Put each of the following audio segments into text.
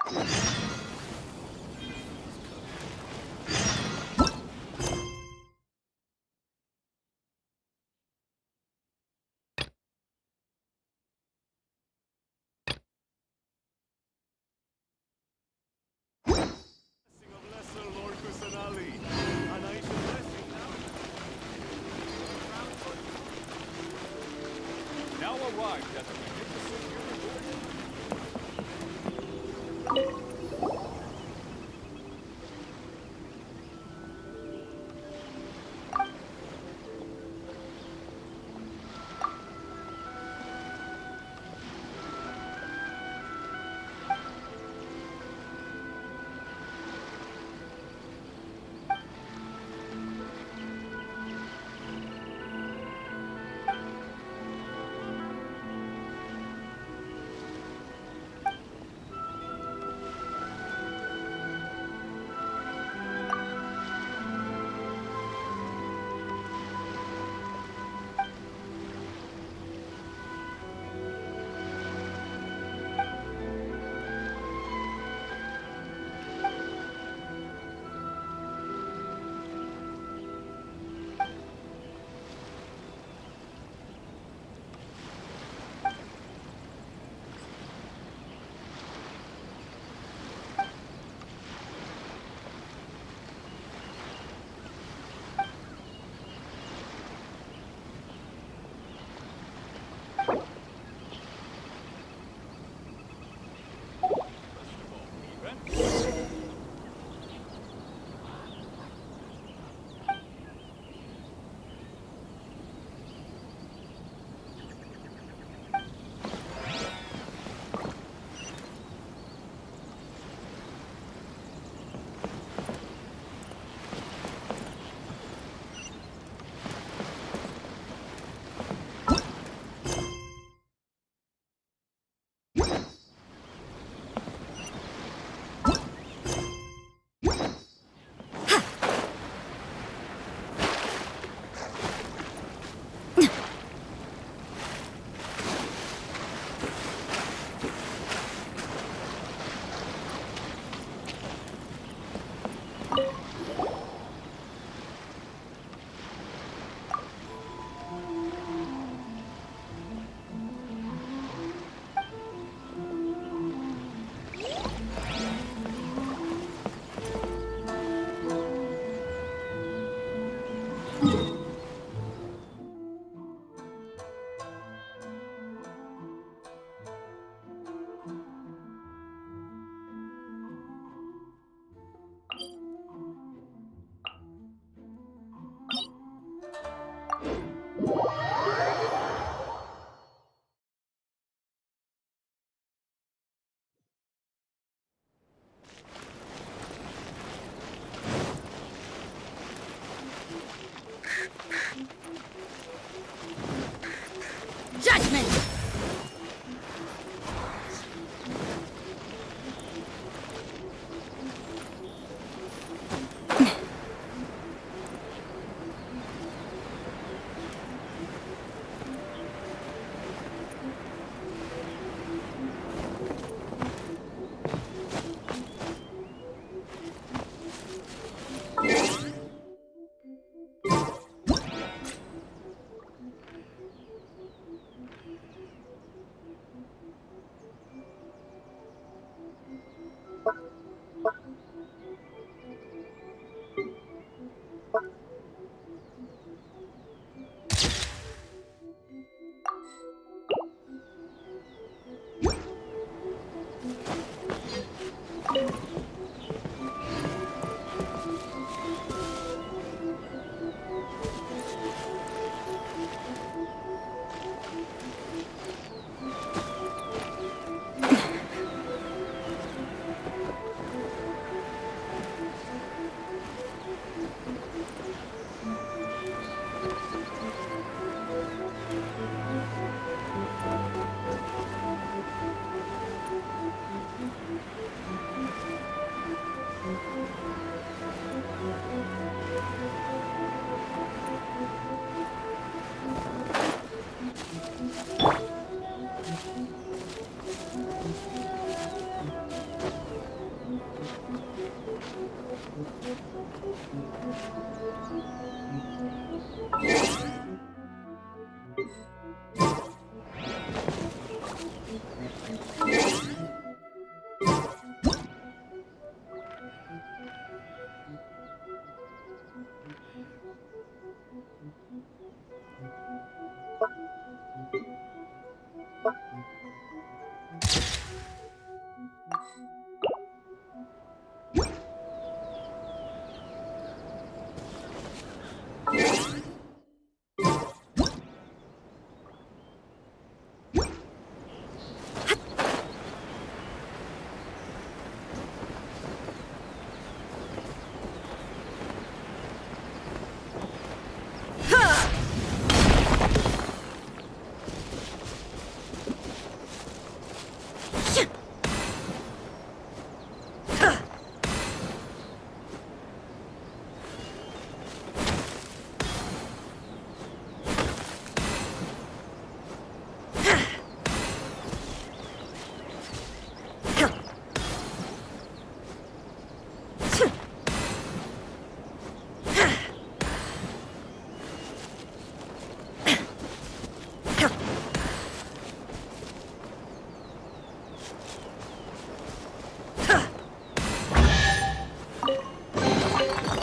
Now arrived at the magnificent university.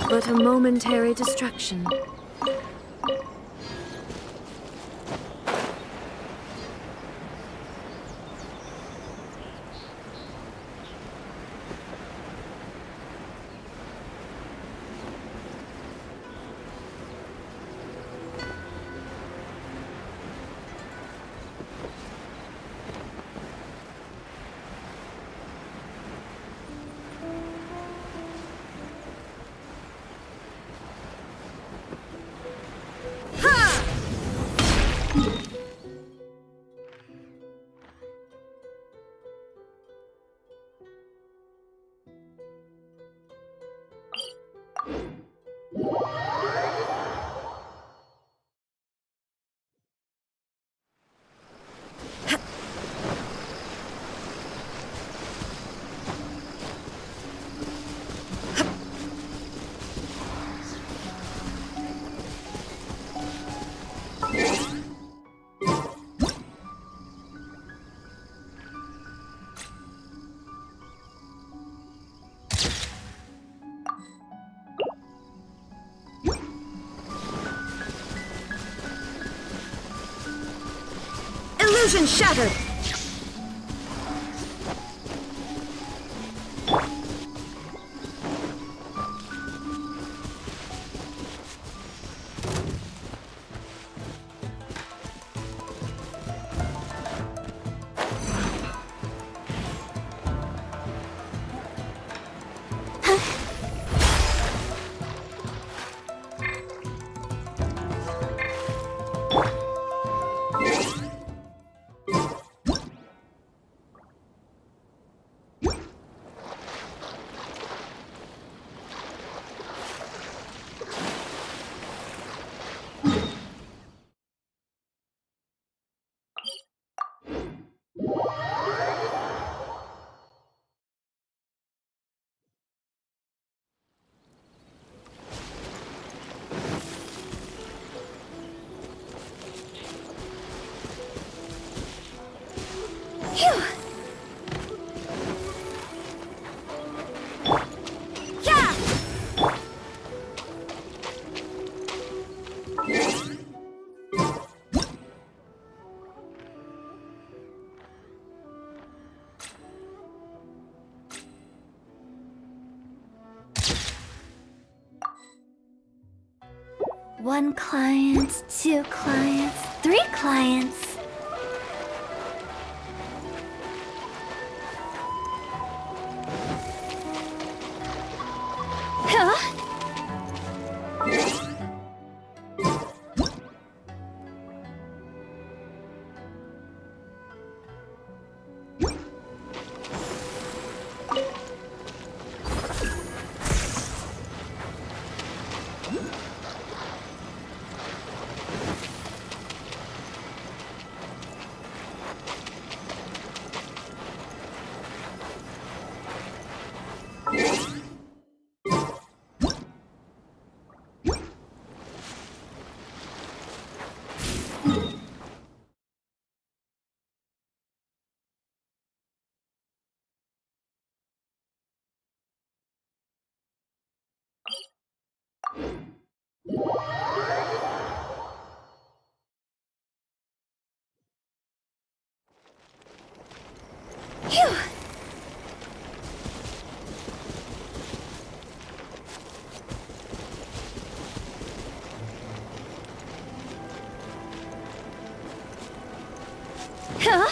But a momentary distraction. Illusion shattered! One client, two clients, three clients. Huh? Phew! Huh?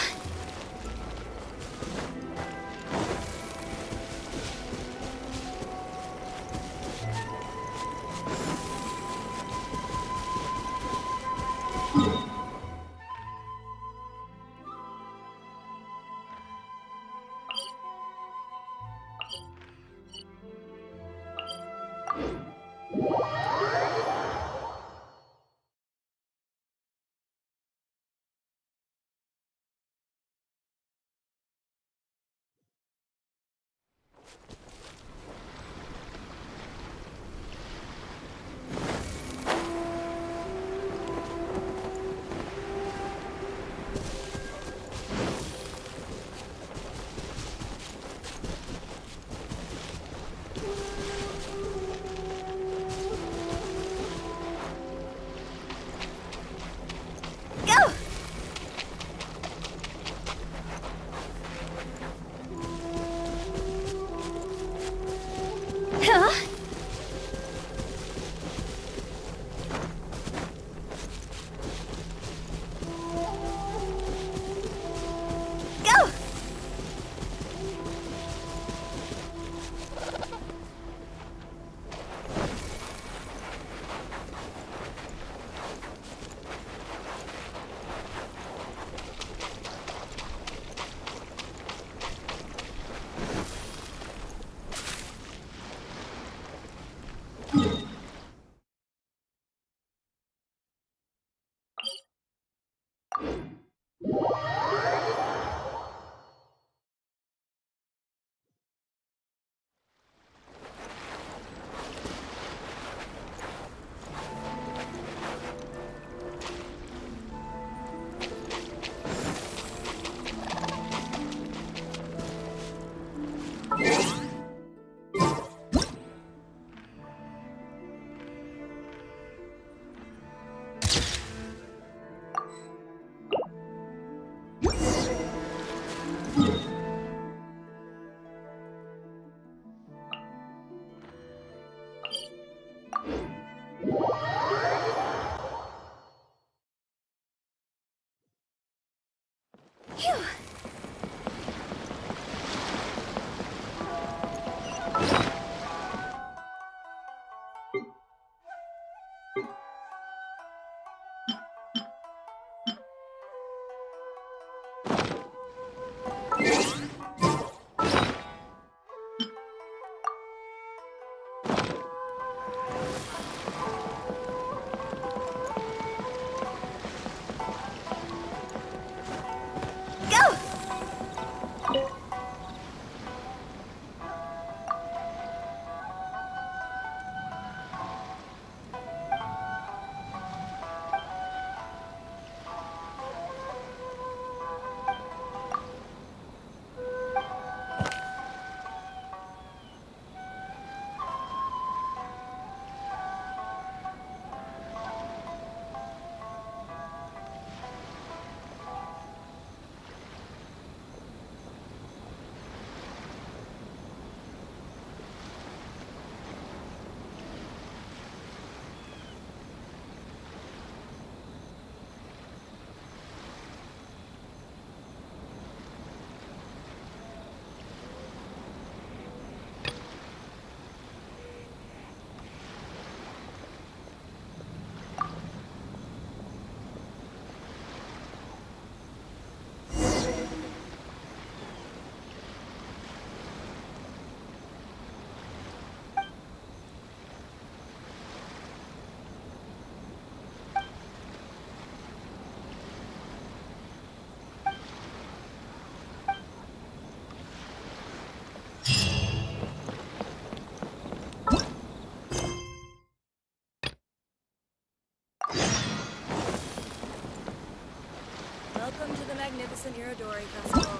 Kasen Irodori Festival.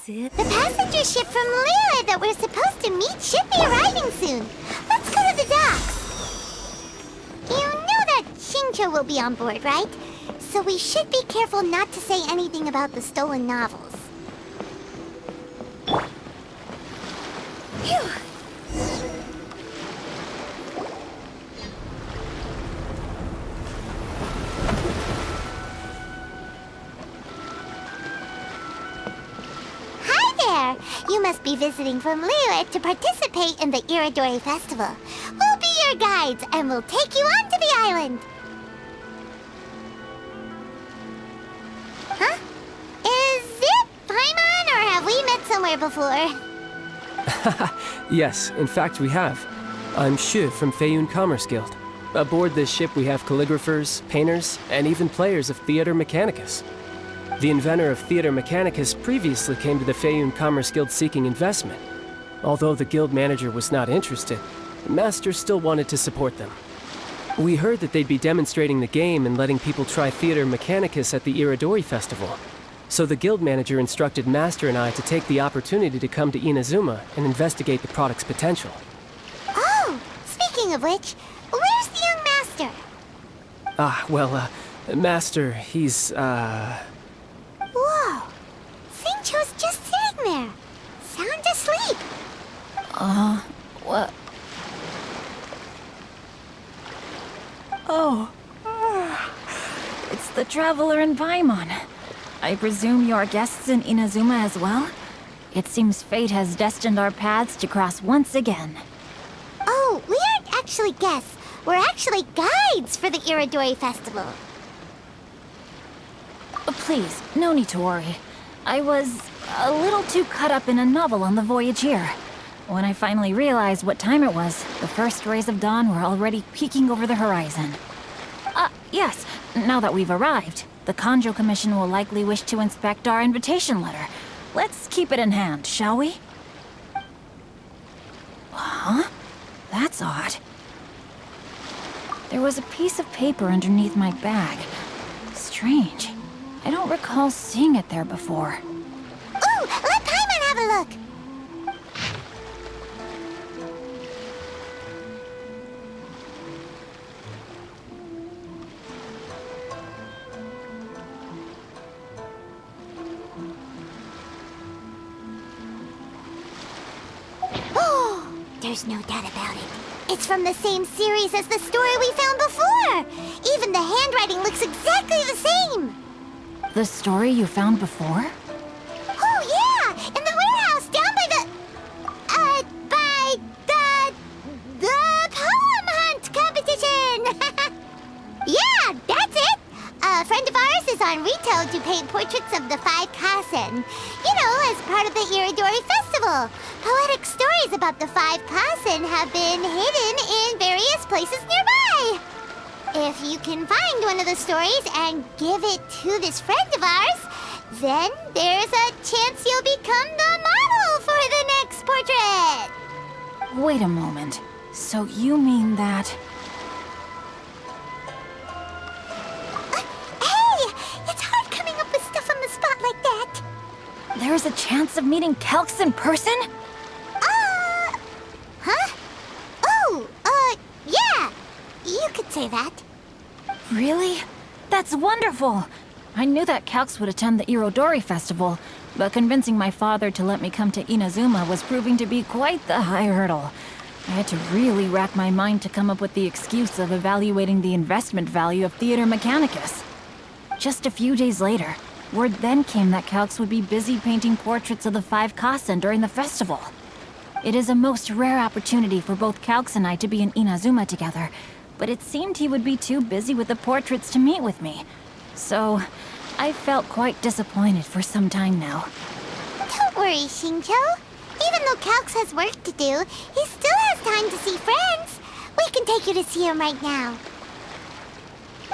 The passenger ship from Liyue that we're supposed to meet should be arriving soon. Let's go to the docks. You know that Shincho will be on board, right? So we should be careful not to say anything about the stolen novels. Phew. You must be visiting from Liyue to participate in the Irodori Festival. We'll be your guides, and we'll take you onto the island. Huh? Is it Paimon, or have we met somewhere before? Yes, in fact we have. I'm Shu from Feiyun Commerce Guild. Aboard this ship we have calligraphers, painters, and even players of Theater Mechanicus. The inventor of Theater Mechanicus previously came to the Feiyun Commerce Guild seeking investment. Although the guild manager was not interested, the master still wanted to support them. We heard that they'd be demonstrating the game and letting people try Theater Mechanicus at the Irodori Festival. So the guild manager instructed Master and I to take the opportunity to come to Inazuma and investigate the product's potential. Oh, speaking of which, where's the young master? Master, he's, Whoa! Shincho's just sitting there, sound asleep. What? Oh. It's the Traveler and Paimon. I presume you're guests in Inazuma as well? It seems fate has destined our paths to cross once again. Oh, we aren't actually guests. We're actually guides for the Irodori Festival. Please, no need to worry. I was a little too caught up in a novel on the voyage here. When I finally realized what time it was, the first rays of dawn were already peeking over the horizon. Yes, now that we've arrived, the Kanjo Commission will likely wish to inspect our invitation letter. Let's keep it in hand, shall we? Huh? That's odd. There was a piece of paper underneath my bag. Strange. I don't recall seeing it there before. Ooh, let Paimon have a look! Oh, there's no doubt about it. It's from the same series as the story we found before! Even the handwriting looks exactly the same! The story you found before? Oh, yeah! In the warehouse down by the poem hunt competition! Yeah, that's it! A friend of ours is on retail to paint portraits of the 5 Kasen. You know, as part of the Irodori Festival. Poetic stories about the 5 Kasen have been hidden in various places nearby. If you can find one of the stories and give it to this friend of ours, then there's a chance you'll become the model for the next portrait! Wait a moment. So you mean that... Hey! It's hard coming up with stuff on the spot like that! There's a chance of meeting Calx in person? Huh? Oh, yeah! You could say that. Really? That's wonderful! I knew that Calx would attend the Irodori Festival, but convincing my father to let me come to Inazuma was proving to be quite the high hurdle. I had to really rack my mind to come up with the excuse of evaluating the investment value of Theater Mechanicus. Just a few days later, word then came that Calx would be busy painting portraits of the 5 Kasen during the festival. It is a most rare opportunity for both Calx and I to be in Inazuma together, but it seemed he would be too busy with the portraits to meet with me. So, I felt quite disappointed for some time now. Don't worry, Shincho. Even though Calx has work to do, he still has time to see friends. We can take you to see him right now.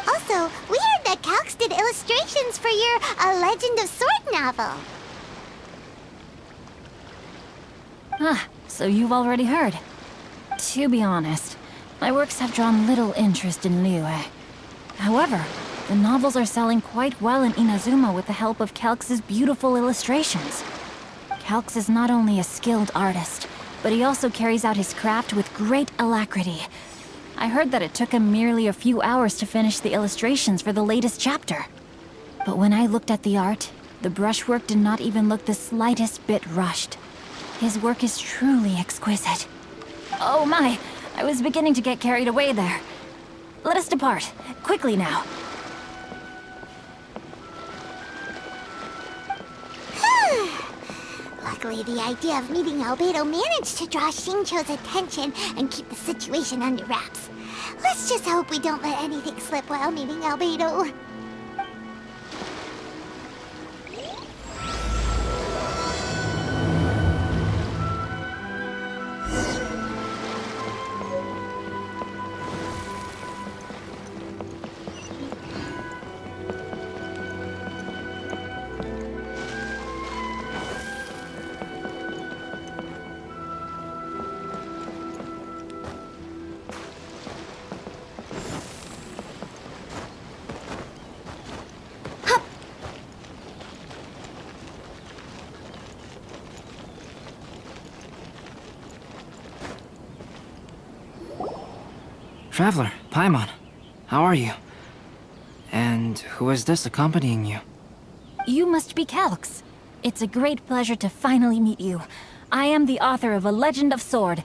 Also, we heard that Calx did illustrations for your A Legend of Sword novel. Ah, so you've already heard. To be honest, my works have drawn little interest in Liyue. However, the novels are selling quite well in Inazuma with the help of Calx's beautiful illustrations. Calx is not only a skilled artist, but he also carries out his craft with great alacrity. I heard that it took him merely a few hours to finish the illustrations for the latest chapter. But when I looked at the art, the brushwork did not even look the slightest bit rushed. His work is truly exquisite. Oh my, I was beginning to get carried away there. Let us depart, quickly now. Luckily, the idea of meeting Albedo managed to draw Xingqiu's attention and keep the situation under wraps. Let's just hope we don't let anything slip while meeting Albedo. Traveler, Paimon, how are you? And who is this accompanying you? You must be Calx. It's a great pleasure to finally meet you. I am the author of A Legend of Sword,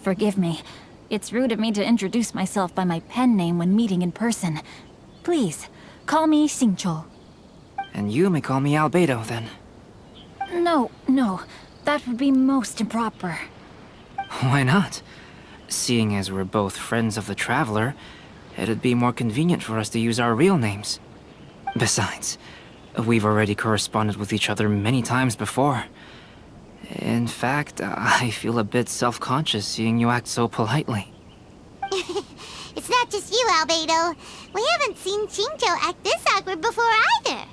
forgive me. It's rude of me to introduce myself by my pen name when meeting in person. Please, call me Xingqiu. And you may call me Albedo, then. No, that would be most improper. Why not? Seeing as we're both friends of the Traveler, it'd be more convenient for us to use our real names. Besides, we've already corresponded with each other many times before. In fact, I feel a bit self-conscious seeing you act so politely. It's not just you, Albedo. We haven't seen Xingqiu act this awkward before either.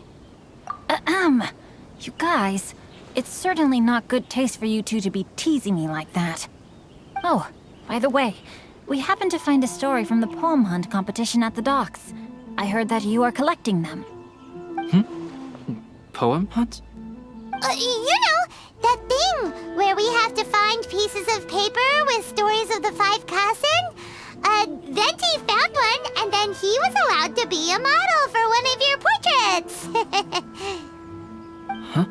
You guys, it's certainly not good taste for you two to be teasing me like that. Oh, by the way, we happened to find a story from the poem hunt competition at the docks. I heard that you are collecting them. Poem hunt? You know, that thing where we have to find pieces of paper with stories of the 5 Kassen? Venti found one, and then he was allowed to be a model for one of your portraits. Huh?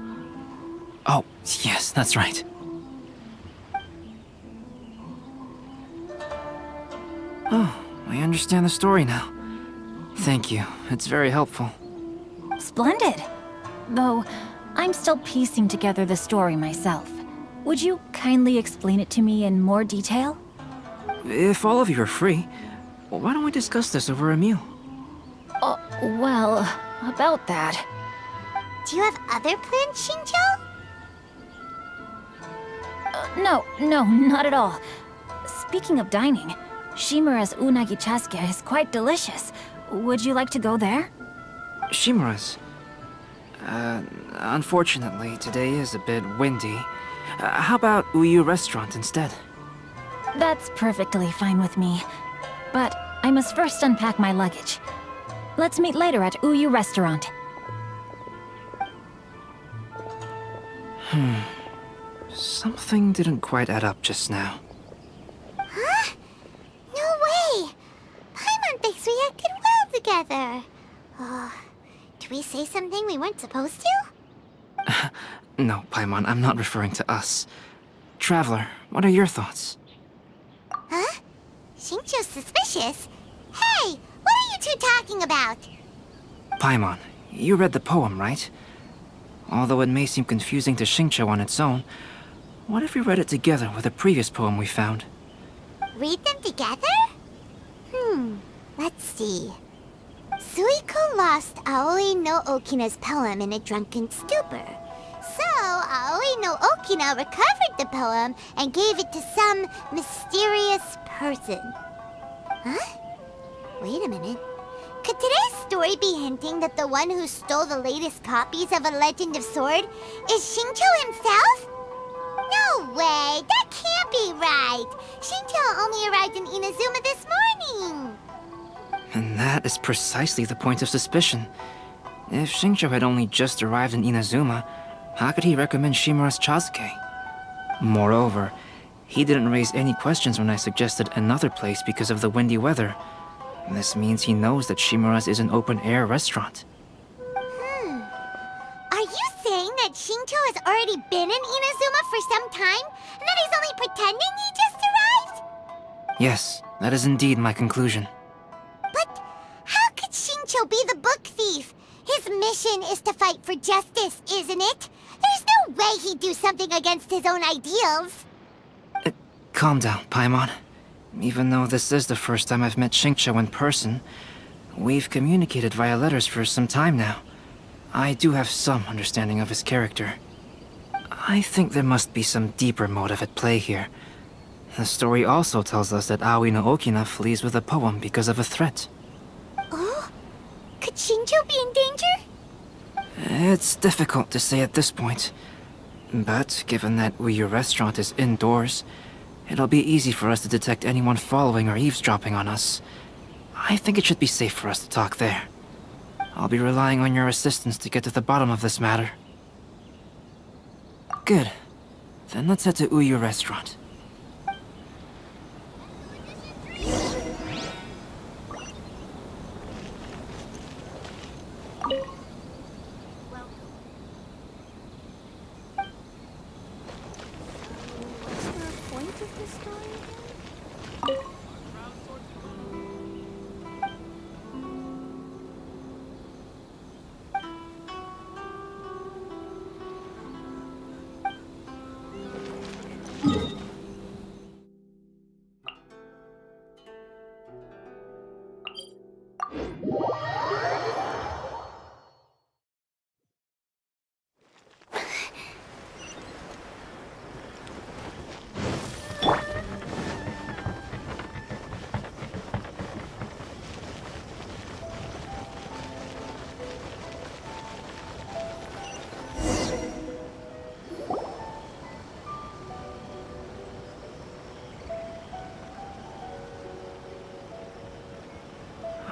Oh, yes, that's right. Oh, I understand the story now. Thank you. It's very helpful. Splendid. Though, I'm still piecing together the story myself. Would you kindly explain it to me in more detail? If all of you are free, why don't we discuss this over a meal? Well, about that. Do you have other plans, Xingqiu? No, not at all. Speaking of dining, Shimura's unagi chasuke is quite delicious. Would you like to go there? Shimura's. Unfortunately, today is a bit windy. How about Uyu Restaurant instead? That's perfectly fine with me. But I must first unpack my luggage. Let's meet later at Uyu Restaurant. Something didn't quite add up just now. Huh? No way! Paimon thinks we acted well together. Did we say something we weren't supposed to? No, Paimon, I'm not referring to us. Traveler, what are your thoughts? Huh? Xingqiu's suspicious? Hey, what are you two talking about? Paimon, you read the poem, right? Although it may seem confusing to Xingqiu on its own, what if we read it together with a previous poem we found? Read them together? Let's see. Suiko lost Aoi no Okina's poem in a drunken stupor. So, Aoi Aoi no Okina recovered the poem and gave it to some mysterious person. Huh? Wait a minute. Could today's story be hinting that the one who stole the latest copies of A Legend of Sword is Xingqiu himself? No way! That can't be right! Xingqiu only arrived in Inazuma this morning! And that is precisely the point of suspicion. If Xingqiu had only just arrived in Inazuma, how could he recommend Shimura's Chazuke? Moreover, he didn't raise any questions when I suggested another place because of the windy weather. This means he knows that Shimura's is an open-air restaurant. Are you saying that Xingqiu has already been in Inazuma for some time, and that he's only pretending he just arrived? Yes, that is indeed my conclusion. But how could Xingqiu be the book thief? His mission is to fight for justice, isn't it? There's no way he'd do something against his own ideals. Calm down, Paimon. Even though this is the first time I've met Xingqiu in person, we've communicated via letters for some time now. I do have some understanding of his character. I think there must be some deeper motive at play here. The story also tells us that Aoi no Okina flees with a poem because of a threat. Oh? Could Xingqiu be in danger? It's difficult to say at this point. But given that Uyu Restaurant is indoors, it'll be easy for us to detect anyone following or eavesdropping on us. I think it should be safe for us to talk there. I'll be relying on your assistance to get to the bottom of this matter. Good. Then let's head to Uyu Restaurant.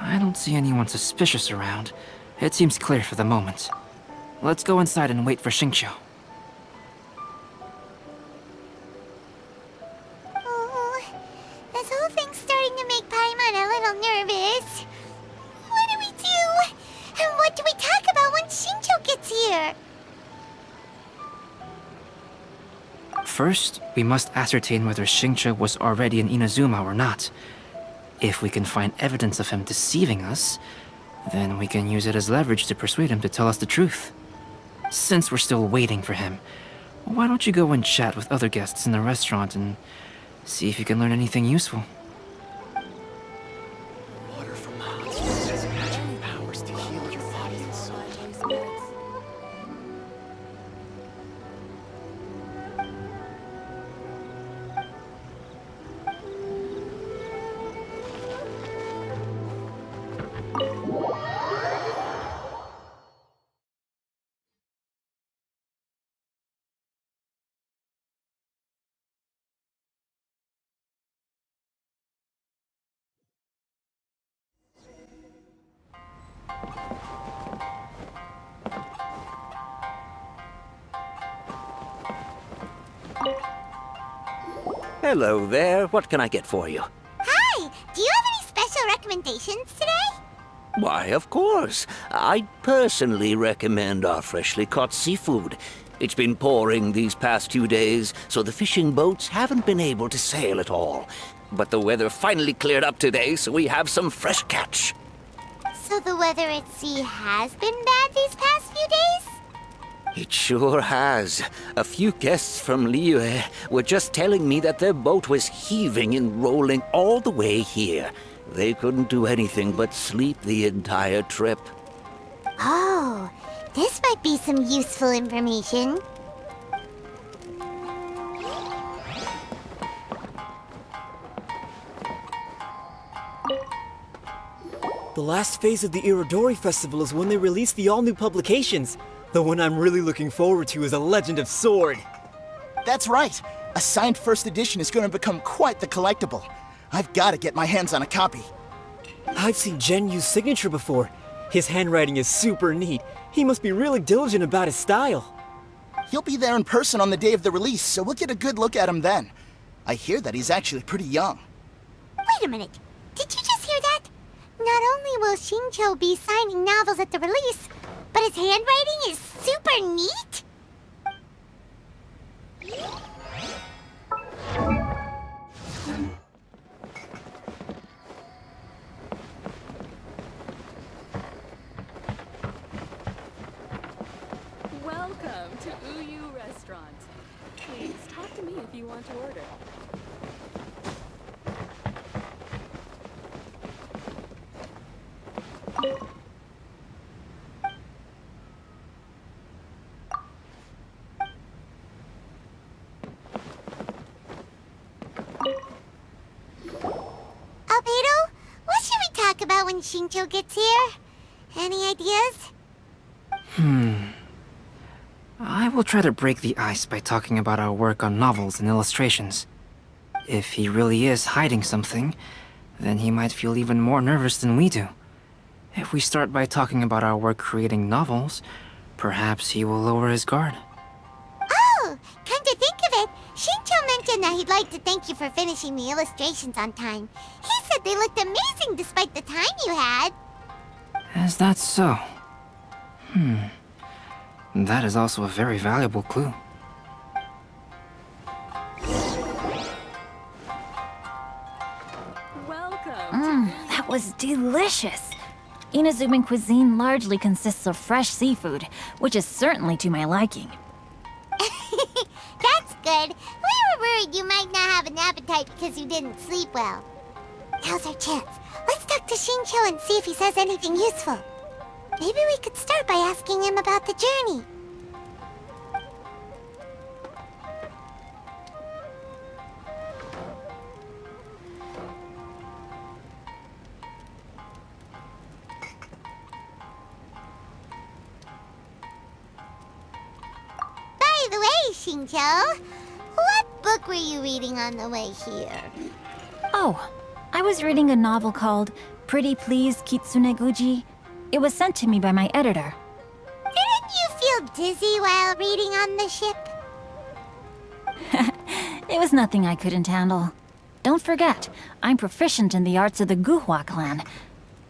I don't see anyone suspicious around. It seems clear for the moment. Let's go inside and wait for Xingqiu. Oh, this whole thing's starting to make Paimon a little nervous. What do we do? And what do we talk about when Xingqiu gets here? First, we must ascertain whether Xingqiu was already in Inazuma or not. If we can find evidence of him deceiving us, then we can use it as leverage to persuade him to tell us the truth. Since we're still waiting for him, why don't you go and chat with other guests in the restaurant and see if you can learn anything useful? Water from the hot springs has magical powers to heal your body and soul. Hello there. What can I get for you? Hi! Do you have any special recommendations today? Why, of course. I personally recommend our freshly caught seafood. It's been pouring these past 2 days, so the fishing boats haven't been able to sail at all. But the weather finally cleared up today, so we have some fresh catch. So the weather at sea has been bad these past few days? It sure has. A few guests from Liyue were just telling me that their boat was heaving and rolling all the way here. They couldn't do anything but sleep the entire trip. Oh, this might be some useful information. The last phase of the Irodori Festival is when they release the all-new publications. The one I'm really looking forward to is A Legend of Sword. That's right. A signed first edition is going to become quite the collectible. I've got to get my hands on a copy. I've seen Genyu's signature before. His handwriting is super neat. He must be really diligent about his style. He'll be there in person on the day of the release, so we'll get a good look at him then. I hear that he's actually pretty young. Wait a minute. Did you just hear that? Not only will Shincho be signing novels at the release, but his handwriting is super neat? Welcome to Uyu Restaurant. Please talk to me if you want to order. Albedo, what should we talk about when Shincho gets here? Any ideas? I will try to break the ice by talking about our work on novels and illustrations. If he really is hiding something, then he might feel even more nervous than we do. If we start by talking about our work creating novels, perhaps he will lower his guard. Oh, come to think of it, Shincho mentioned that he'd like to thank you for finishing the illustrations on time. He said they looked amazing despite the time you had. Is that so? That is also a very valuable clue. Welcome. That was delicious. Inazuman cuisine largely consists of fresh seafood, which is certainly to my liking. That's good. We were worried you might not have an appetite because you didn't sleep well. Now's our chance. Let's talk to Shincho and see if he says anything useful. Maybe we could start by asking him about the journey. By the way, Shincho, what book were you reading on the way here? Oh, I was reading a novel called Pretty Please Kitsune Guji. It was sent to me by my editor. Didn't you feel dizzy while reading on the ship? It was nothing I couldn't handle. Don't forget, I'm proficient in the arts of the Guhua clan.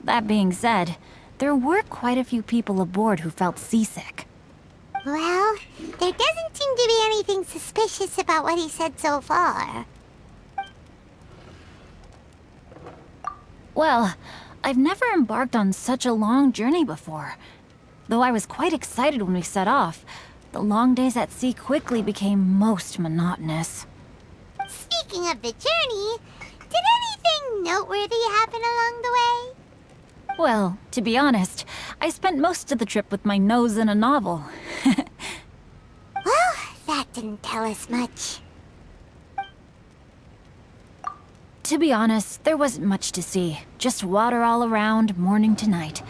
That being said, there were quite a few people aboard who felt seasick. Well, there doesn't seem to be anything suspicious about what he said so far. Well, I've never embarked on such a long journey before. Though I was quite excited when we set off, the long days at sea quickly became most monotonous. Speaking of the journey, did anything noteworthy happen along the way? Well, to be honest, I spent most of the trip with my nose in a novel. Well, that didn't tell us much. To be honest, there wasn't much to see. Just water all around, morning to night.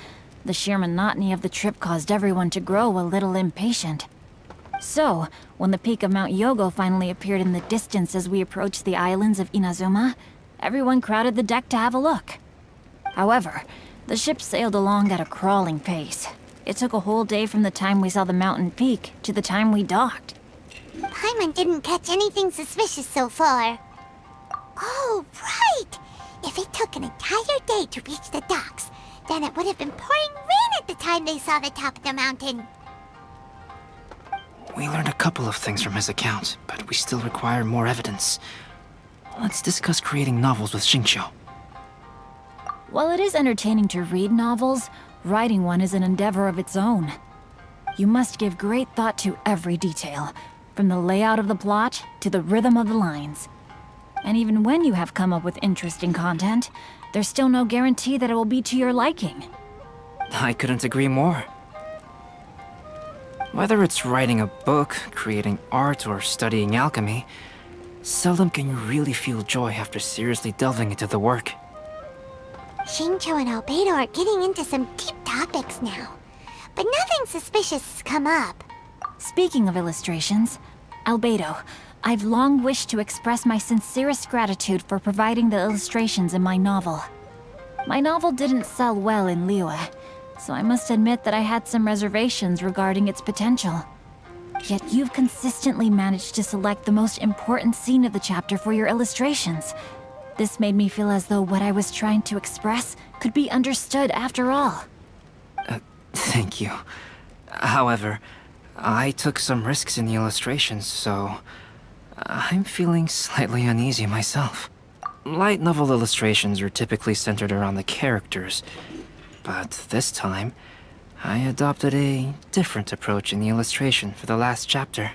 The sheer monotony of the trip caused everyone to grow a little impatient. So, when the peak of Mount Yogo finally appeared in the distance as we approached the islands of Inazuma, everyone crowded the deck to have a look. However, the ship sailed along at a crawling pace. It took a whole day from the time we saw the mountain peak to the time we docked. Paimon didn't catch anything suspicious so far. Oh, right! If it took an entire day to reach the docks, then it would have been pouring rain at the time they saw the top of the mountain. We learned a couple of things from his account, but we still require more evidence. Let's discuss creating novels with Shincho. While it is entertaining to read novels, writing one is an endeavor of its own. You must give great thought to every detail, from the layout of the plot to the rhythm of the lines. And even when you have come up with interesting content, there's still no guarantee that it will be to your liking. I couldn't agree more. Whether it's writing a book, creating art, or studying alchemy, seldom can you really feel joy after seriously delving into the work. Shincho and Albedo are getting into some deep topics now. But nothing suspicious has come up. Speaking of illustrations, Albedo, I've long wished to express my sincerest gratitude for providing the illustrations in my novel. My novel didn't sell well in Liyue, so I must admit that I had some reservations regarding its potential. Yet you've consistently managed to select the most important scene of the chapter for your illustrations. This made me feel as though what I was trying to express could be understood after all. Thank you. However, I took some risks in the illustrations, so I'm feeling slightly uneasy myself. Light novel illustrations are typically centered around the characters, but this time, I adopted a different approach in the illustration for the last chapter.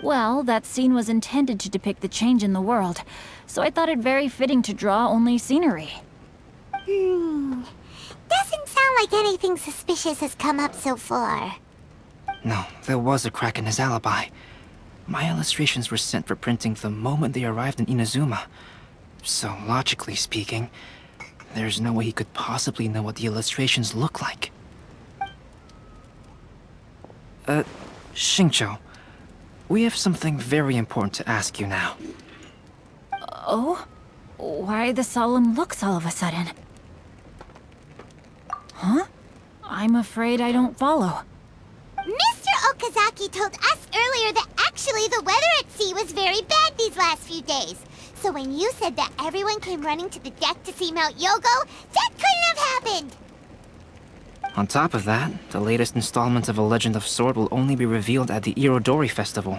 Well, that scene was intended to depict the change in the world, so I thought it very fitting to draw only scenery. Doesn't sound like anything suspicious has come up so far. No, there was a crack in his alibi. My illustrations were sent for printing the moment they arrived in Inazuma. So, logically speaking, there's no way he could possibly know what the illustrations look like. Xingqiu, we have something very important to ask you now. Oh? Why the solemn looks all of a sudden? Huh? I'm afraid I don't follow. Mr. Okazaki told us earlier that actually the weather at sea was very bad these last few days. So when you said that everyone came running to the deck to see Mount Yogo, that couldn't have happened! On top of that, the latest installment of A Legend of Sword will only be revealed at the Irodori Festival.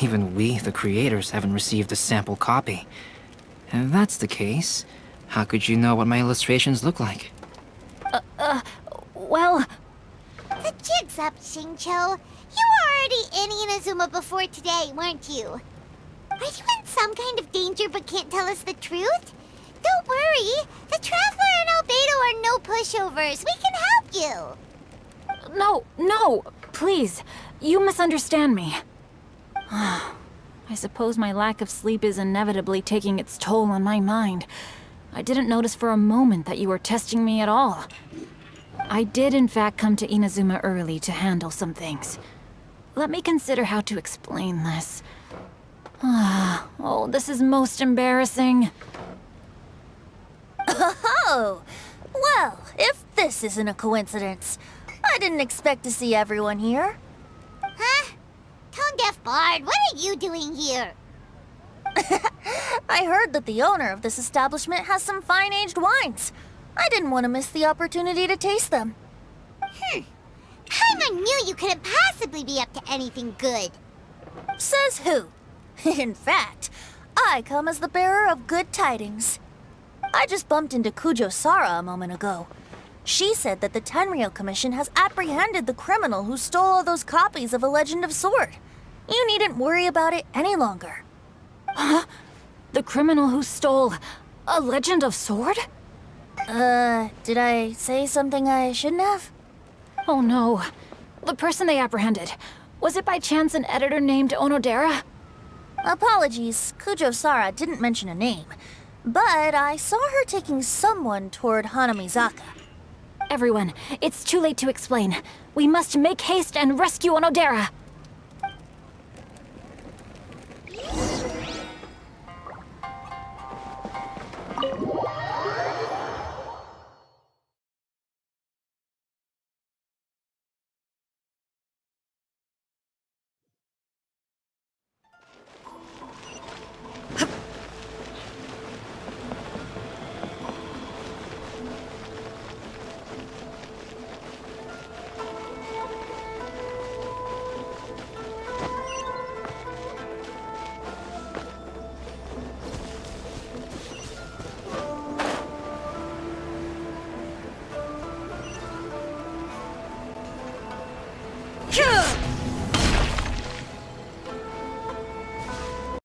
Even we, the creators, haven't received a sample copy. If that's the case, how could you know what my illustrations look like? Well... The jig's up, Xingqiu. You were already in Inazuma before today, weren't you? Are you in some kind of danger but can't tell us the truth? Don't worry. The Traveler and Albedo are no pushovers. We can help you. No, please. You misunderstand me. I suppose my lack of sleep is inevitably taking its toll on my mind. I didn't notice for a moment that you were testing me at all. I did in fact come to Inazuma early to handle some things. Let me consider how to explain this. Oh, this is most embarrassing. Oh, well, if this isn't a coincidence, I didn't expect to see everyone here. Huh? Tone-deaf Bard, what are you doing here? I heard that the owner of this establishment has some fine-aged wines. I didn't want to miss the opportunity to taste them. Paimon knew you couldn't possibly be up to anything good. Says who? In fact, I come as the bearer of good tidings. I just bumped into Kujo Sara a moment ago. She said that the Tenryou Commission has apprehended the criminal who stole all those copies of A Legend of Sword. You needn't worry about it any longer. Huh? The criminal who stole A Legend of Sword? Did I say something I shouldn't have? Oh no. The person they apprehended, was it by chance an editor named Onodera? Apologies, Kujo Sara didn't mention a name. But I saw her taking someone toward Hanamizaka. Everyone, it's too late to explain. We must make haste and rescue Onodera.